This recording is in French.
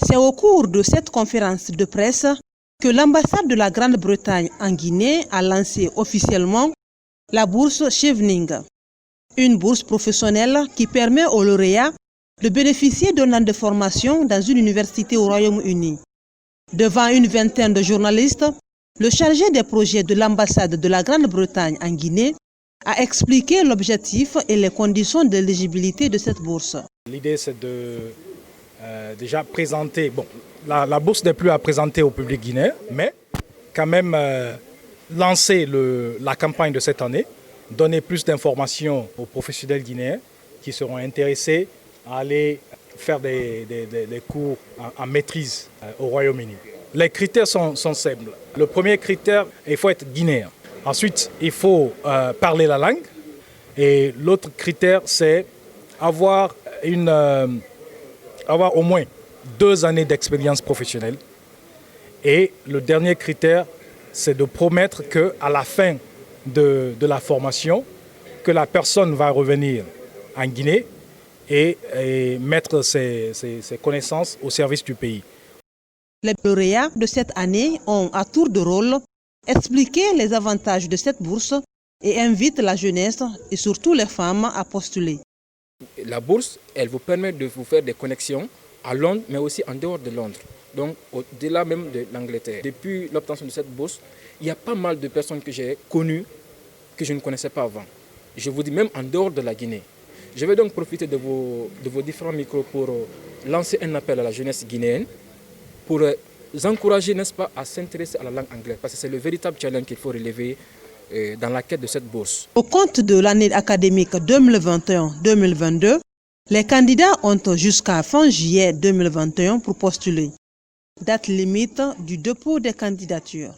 C'est au cours de cette conférence de presse que l'ambassade de la Grande-Bretagne en Guinée a lancé officiellement la bourse Chevening, une bourse professionnelle qui permet aux lauréats de bénéficier d'un an de formation dans une université au Royaume-Uni. Devant une vingtaine de journalistes, le chargé des projets de l'ambassade de la Grande-Bretagne en Guinée a expliqué l'objectif et les conditions d'éligibilité de cette bourse. L'idée, c'est de déjà présenter, la bourse n'est plus à présenter au public guinéen, mais quand même lancer la campagne de cette année, donner plus d'informations aux professionnels guinéens qui seront intéressés à aller faire des cours en maîtrise au Royaume-Uni. Les critères sont simples. Le premier critère, il faut être guinéen. Ensuite, il faut parler la langue. Et l'autre critère, c'est avoir au moins 2 années d'expérience professionnelle. Et le dernier critère, c'est de promettre qu'à la fin de la formation, que la personne va revenir en Guinée et mettre ses connaissances au service du pays. Les lauréats de cette année ont à tour de rôle expliqué les avantages de cette bourse et invitent la jeunesse et surtout les femmes à postuler. La bourse, elle vous permet de vous faire des connexions à Londres, mais aussi en dehors de Londres, donc au-delà même de l'Angleterre. Depuis l'obtention de cette bourse, il y a pas mal de personnes que j'ai connues que je ne connaissais pas avant. Je vous dis même en dehors de la Guinée. Je vais donc profiter de vos différents micros pour lancer un appel à la jeunesse guinéenne pour encourager, n'est-ce pas, à s'intéresser à la langue anglaise, parce que c'est le véritable challenge qu'il faut relever dans la quête de cette bourse. Au compte de l'année académique 2021-2022, les candidats ont jusqu'à fin juillet 2021 pour postuler. Date limite du dépôt des candidatures.